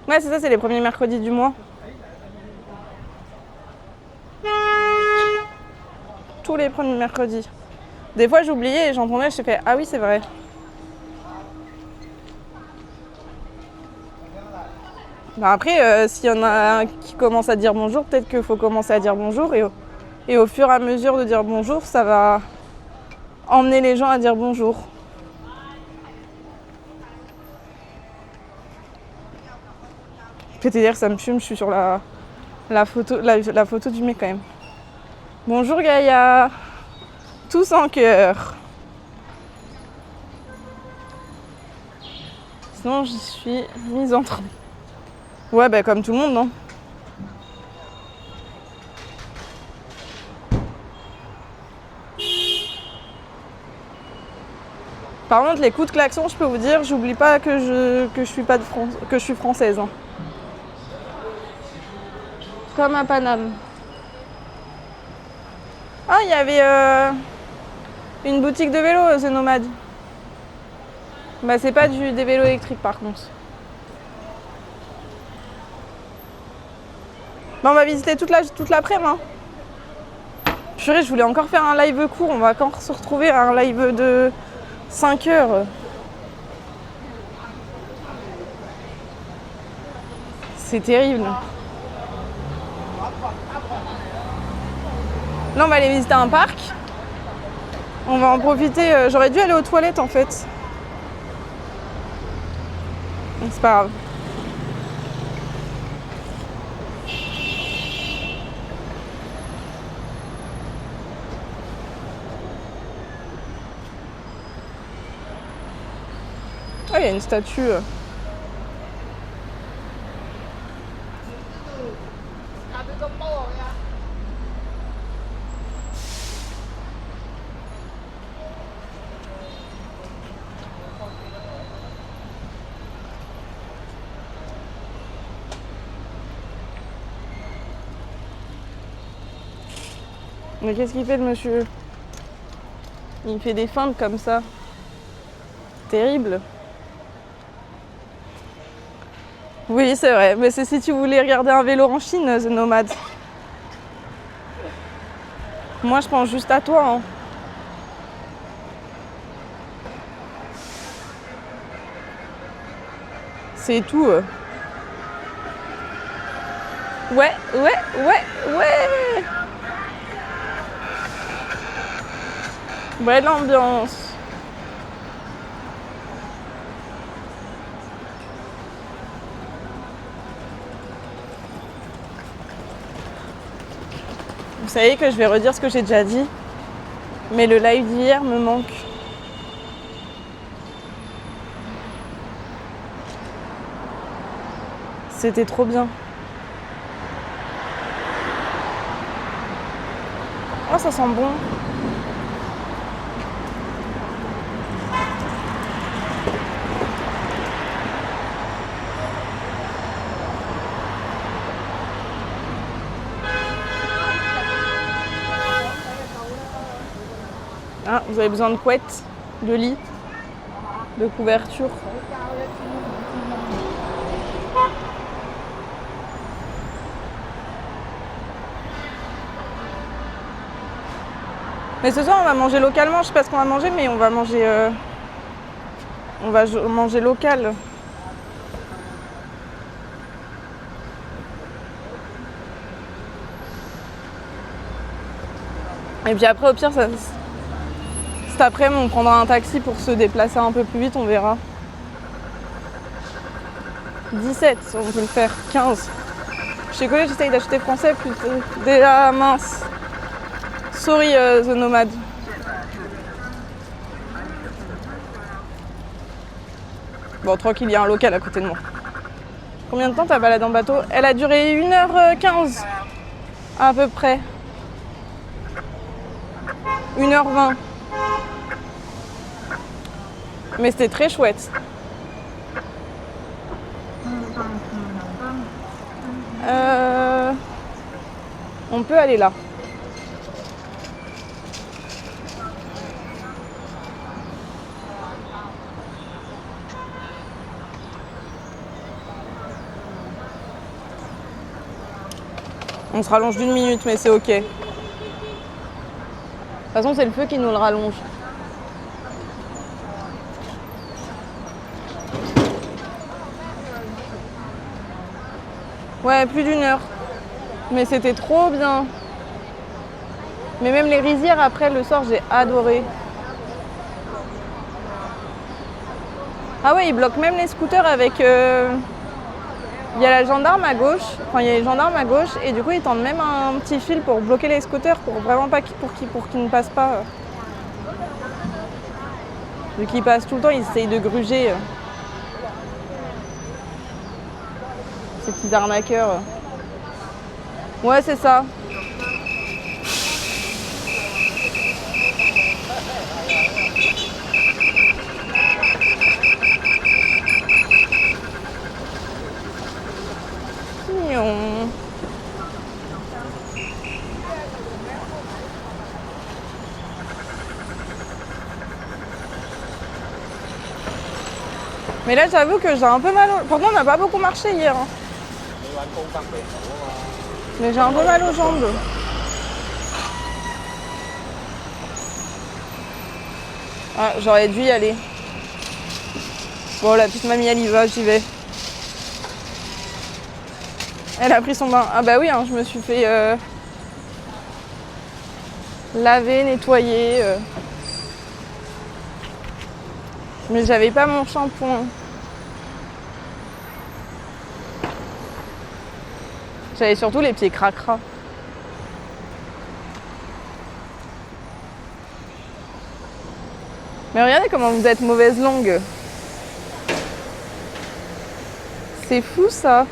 Ouais, c'est ça, c'est les premiers mercredis du mois. Tous les premiers mercredis. Des fois, j'oubliais et j'entendais, je fais ah oui, c'est vrai. Bah après, s'il y en a un qui commence à dire bonjour, peut-être qu'il faut commencer à dire bonjour et au fur et à mesure de dire bonjour, ça va emmener les gens à dire bonjour. C'est-à-dire, ça me fume, je suis sur la photo du mec quand même. Bonjour Gaïa, tous en cœur. Sinon, j'y suis mise entre. Ouais, bah comme tout le monde, non? Par contre, les coups de klaxon, je peux vous dire, j'oublie pas que je suis pas de France, que je suis française. Hein. Comme à Paname. Ah, il y avait une boutique de vélo, The Nomad. Bah, c'est pas des vélos électriques par contre. Bah, on va visiter toute l'après-midi. Hein. Purée, je voulais encore faire un live court. On va encore se retrouver à un live de 5 heures. C'est terrible. Là, on va aller visiter un parc. On va en profiter. J'aurais dû aller aux toilettes en fait. C'est pas grave. Ah, il y a une statue. Mais qu'est-ce qu'il fait le monsieur? Il fait des feintes comme ça. Terrible. Oui, c'est vrai. Mais c'est si tu voulais regarder un vélo en Chine, The Nomad. Moi, je pense juste à toi. Hein. C'est tout. Ouais. Belle ambiance. Vous savez que je vais redire ce que j'ai déjà dit, mais le live d'hier me manque. C'était trop bien. Oh, ça sent bon. Ah, vous avez besoin de couette, de lit, de couverture. Mais ce soir, on va manger localement. Je sais pas ce qu'on va manger, mais on va manger local. Et puis après, au pire, cet après-midi, on prendra un taxi pour se déplacer un peu plus vite, on verra. 17, on peut le faire. 15. Chez Collège, j'essaye d'acheter français plutôt. Déjà, mince. Sorry, The Nomad. Bon, tranquille, il y a un local à côté de moi. Combien de temps ta balade en bateau? Elle a duré 1h15, à peu près. 1h20. Mais c'était très chouette. On peut aller là. On se rallonge d'1 minute, mais c'est ok. De toute façon, c'est le feu qui nous le rallonge. Ouais, plus d'1 heure. Mais c'était trop bien. Mais même les rizières, après, le soir, j'ai adoré. Ah ouais, ils bloquent même les scooters avec... Il y a la gendarme à gauche, enfin il y a les gendarmes à gauche et du coup ils tendent même un petit fil pour bloquer les scooters pour vraiment pas qu'ils ne passent pas. Vu qu'ils passent tout le temps, ils essayent de gruger. Ces petits arnaqueurs. Ouais, c'est ça. Mignon. Mais là, j'avoue que j'ai un peu mal au... Pourtant, on n'a pas beaucoup marché hier. Hein. Mais j'ai un peu mal aux jambes. Ah, j'aurais dû y aller. Bon, la petite mamie, elle y va, j'y vais. Elle a pris son bain. Ah bah oui, hein, je me suis fait laver, nettoyer. Mais j'avais pas mon shampoing. J'avais surtout les pieds cracra. Mais regardez comment vous êtes mauvaise langue. C'est fou ça.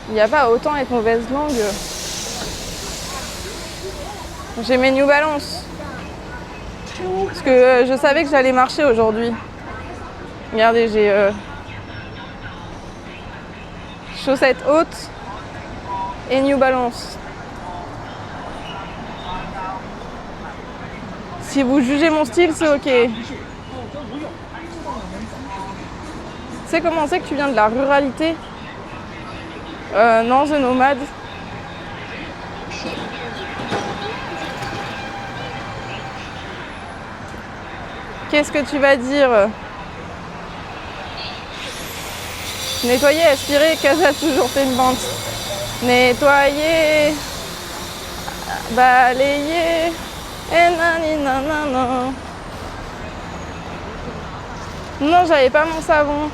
Il n'y a pas autant être mauvaise langue. J'ai mes New Balance. Parce que je savais que j'allais marcher aujourd'hui. Regardez, j'ai chaussettes hautes et New Balance. Si vous jugez mon style, c'est ok. Tu sais comment c'est que tu viens de la ruralité? Non, The Nomade. Qu'est-ce que tu vas dire? Nettoyer, aspirer, Casa toujours fait une vente. Nettoyer, balayer, et nani nanana. Non, j'avais pas mon savon.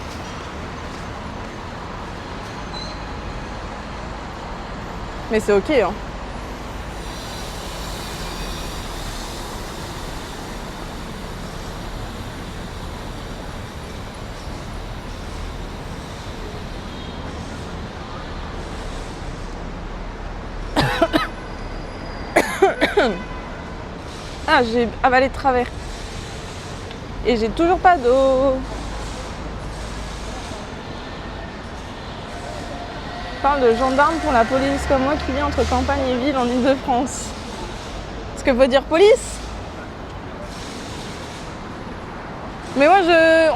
Mais c'est ok, hein. Ah, j'ai avalé de travers. Et j'ai toujours pas d'eau. Je parle de gendarme pour la police comme moi qui vit entre campagne et ville en Ile-de-France. Est-ce que veut dire police? Mais moi,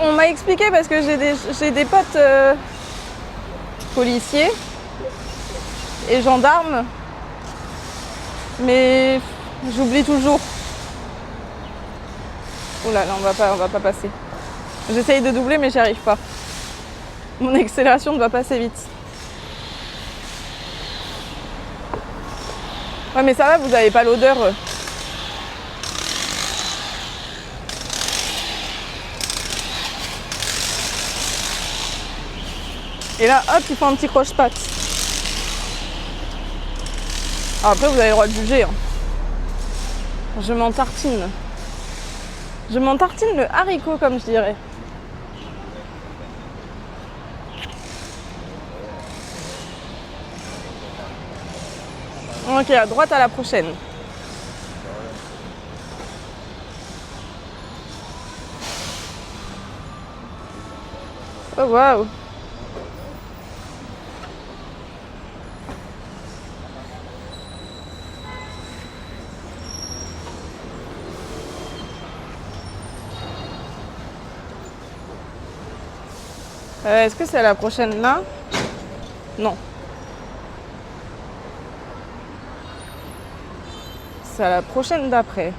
on m'a expliqué parce que j'ai des potes policiers et gendarmes. Mais j'oublie toujours. Oh là là, on va pas passer. J'essaye de doubler mais j'y arrive pas. Mon accélération ne va pas assez vite. Ouais mais ça va, vous avez pas l'odeur. Et là, hop, il faut un petit croche-patte. Après, vous avez le droit de juger. Hein. Je m'en tartine. Je m'en tartine le haricot, comme je dirais. Ok, à droite à la prochaine. Oh waouh! Est-ce que c'est à la prochaine là? Non. C'est à la prochaine d'après.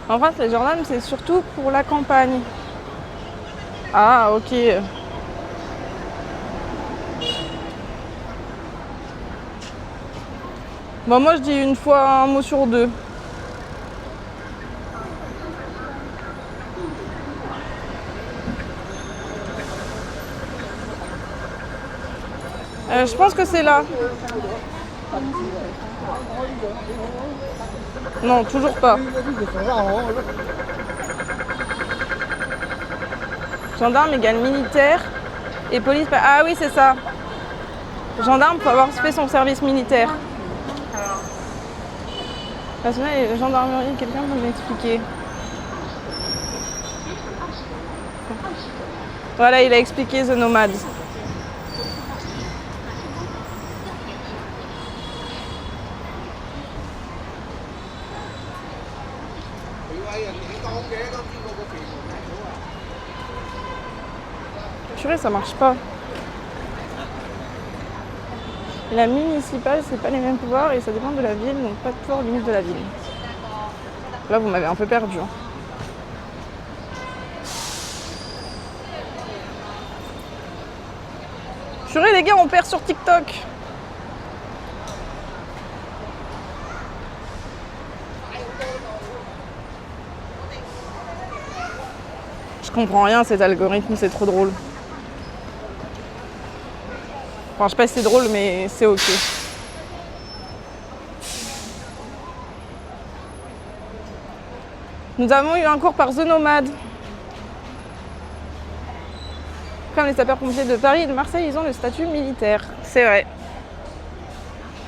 En fait, les gendarmes, c'est surtout pour la campagne. Ah, ok. Bon, moi, je dis une fois un mot sur deux. Je pense que c'est là. Non, toujours pas. Gendarme égale militaire et police. Ah oui, c'est ça. Gendarme, faut avoir fait son service militaire. Personnel et gendarmerie, quelqu'un peut m'expliquer. Voilà, il a expliqué The Nomad. Purée, ça marche pas. La municipale, c'est pas les mêmes pouvoirs et ça dépend de la ville, donc pas de pouvoir limite de la ville. Là, vous m'avez un peu perdu. Hein. Purée, les gars, on perd sur TikTok. Je comprends rien, cet algorithme, c'est trop drôle. Enfin, je sais pas si c'est drôle, mais c'est ok. Nous avons eu un cours par The Nomad. Comme les sapeurs-pompiers de Paris et de Marseille, ils ont le statut militaire. C'est vrai.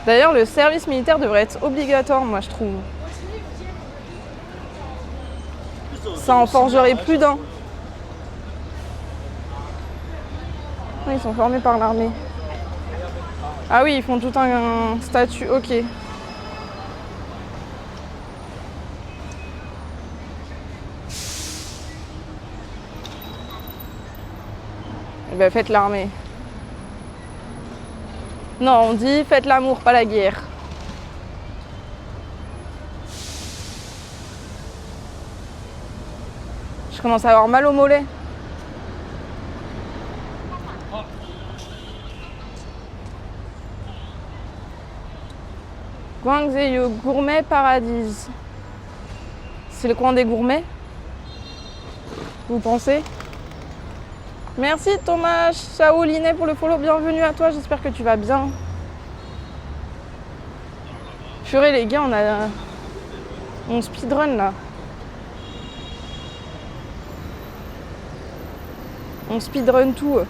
D'ailleurs, le service militaire devrait être obligatoire, moi, je trouve. Ça en forgerait plus d'un. Ils sont formés par l'armée. Ah oui, ils font tout un statut, ok. Eh ben faites l'armée. Non, on dit faites l'amour, pas la guerre. Je commence à avoir mal au mollet. Guangzhou, gourmet paradis. C'est le coin des gourmets? Vous pensez? Merci Thomas Shaolinet pour le follow. Bienvenue à toi, j'espère que tu vas bien. Purée les gars, on speedrun là. On speedrun tout.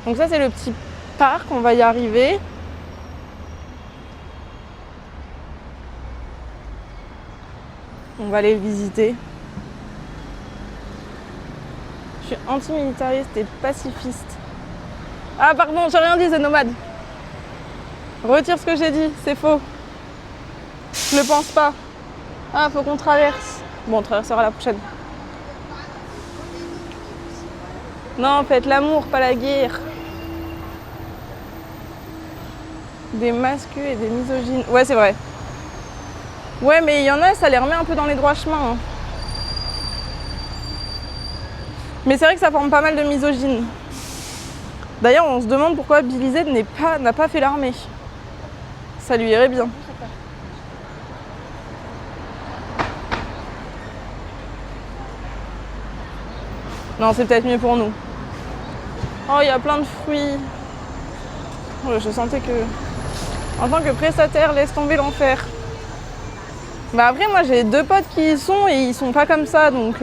Donc ça c'est le petit parc, on va y arriver. On va aller le visiter. Je suis antimilitariste et pacifiste. Ah pardon, j'ai rien dit, The Nomad. Retire ce que j'ai dit, c'est faux. Je le pense pas. Ah, faut qu'on traverse. Bon, on traversera la prochaine. Non, faites l'amour, pas la guerre. Des masculins et des misogynes. Ouais, c'est vrai. Ouais, mais il y en a, ça les remet un peu dans les droits chemins. Hein. Mais c'est vrai que ça forme pas mal de misogynes. D'ailleurs, on se demande pourquoi Billy Z n'a pas fait l'armée. Ça lui irait bien. Non, c'est peut-être mieux pour nous. Oh, il y a plein de fruits. Oh, je sentais que... En tant que prestataire, laisse tomber l'enfer. Bah après, moi, j'ai 2 potes qui y sont et ils sont pas comme ça, donc...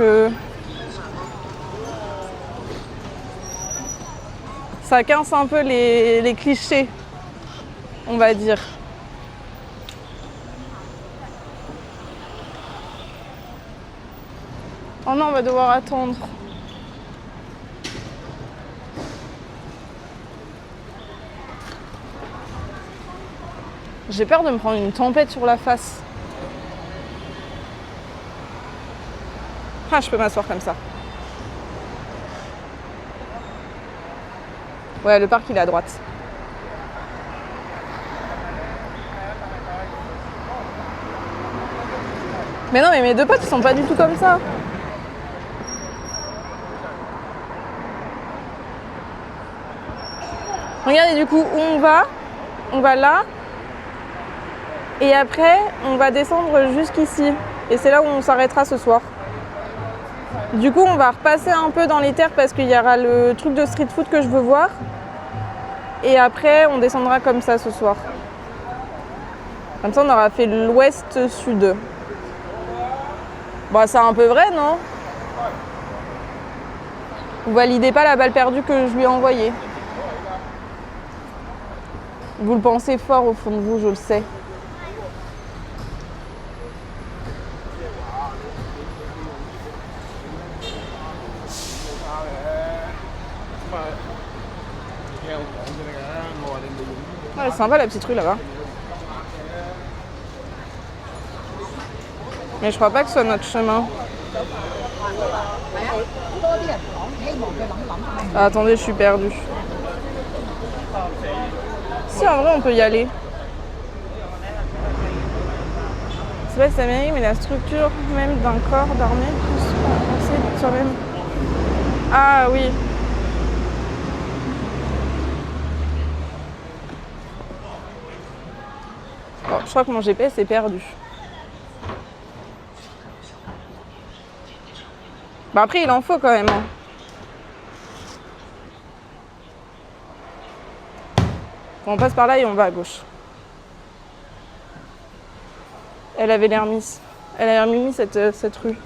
Ça quince un peu les clichés, on va dire. Oh non, on va devoir attendre. J'ai peur de me prendre une tempête sur la face. Ah, je peux m'asseoir comme ça. Ouais, le parc, il est à droite. Mais non, mais mes deux potes, ils sont pas du tout comme ça. Regardez du coup où on va. On va là. Et après, on va descendre jusqu'ici. Et c'est là où on s'arrêtera ce soir. Du coup, on va repasser un peu dans les terres parce qu'il y aura le truc de street food que je veux voir. Et après, on descendra comme ça ce soir. Comme ça, on aura fait l'ouest-sud. Bah, c'est un peu vrai, non? Vous validez pas la balle perdue que je lui ai envoyée. Vous le pensez fort au fond de vous, je le sais. Ouais, c'est sympa la petite rue là-bas. Mais je crois pas que ce soit notre chemin. Ah, attendez, je suis perdue. Si, en vrai, on peut y aller. C'est pas si ça mérite, mais la structure même d'un corps d'armée plus pensée sur même. Ah oui. Bon, je crois que mon GPS est perdu. Bah après, il en faut quand même. Hein. Bon, on passe par là et on va à gauche. Elle avait l'air mise. Elle a l'air mimi cette rue.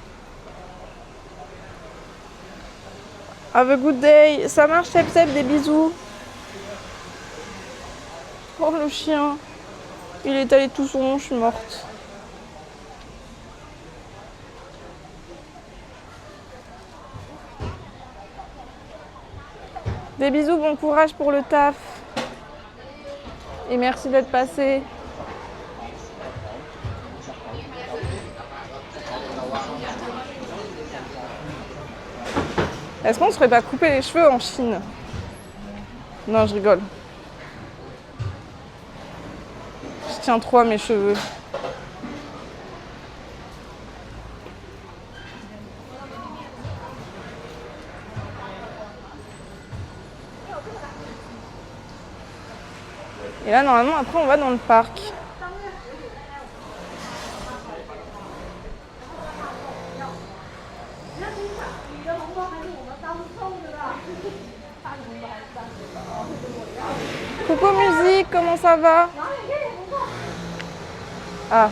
Have a good day. Ça marche, Seb, des bisous. Oh le chien. Il est allé tout son long, je suis morte. Des bisous, bon courage pour le taf. Et merci d'être passé. Est-ce qu'on ne se ferait pas couper les cheveux en Chine? Non, je rigole. Je tiens trop à mes cheveux. Et là, normalement, après, on va dans le parc. Coucou musique, comment ça va? Ah.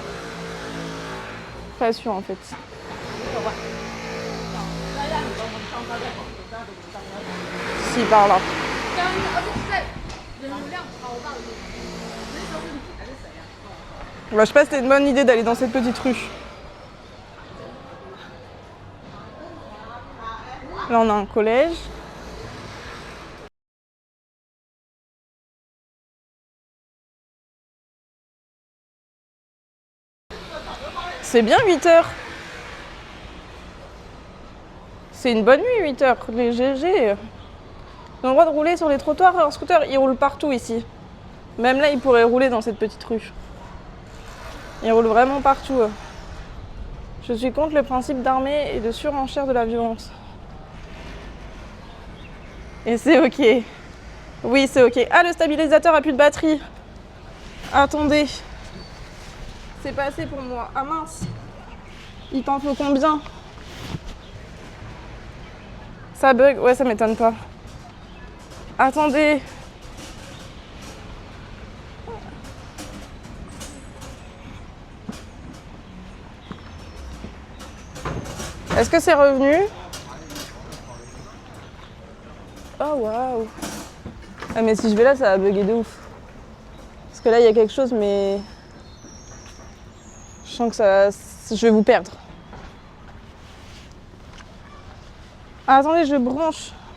Pas sûr en fait. Si, par là. Bah, je sais pas si c'était une bonne idée d'aller dans cette petite rue. Là, on a un collège. C'est bien 8 heures. C'est une bonne nuit 8 heures. Les GG. Ils ont le droit de rouler sur les trottoirs en scooter. Ils roulent partout ici. Même là, ils pourraient rouler dans cette petite rue. Ils roulent vraiment partout. Je suis contre le principe d'armée et de surenchère de la violence. Et c'est ok. Oui, c'est ok. Ah, le stabilisateur a plus de batterie. Attendez. C'est pas assez pour moi. Ah mince. Il t'en faut combien? Ça bug? Ouais, ça m'étonne pas. Attendez. Est-ce que c'est revenu? Oh waouh. Ah mais si je vais là, ça va bugger de ouf. Parce que là, il y a quelque chose, mais... Je sens que ça... Je vais vous perdre. Ah, attendez, je branche.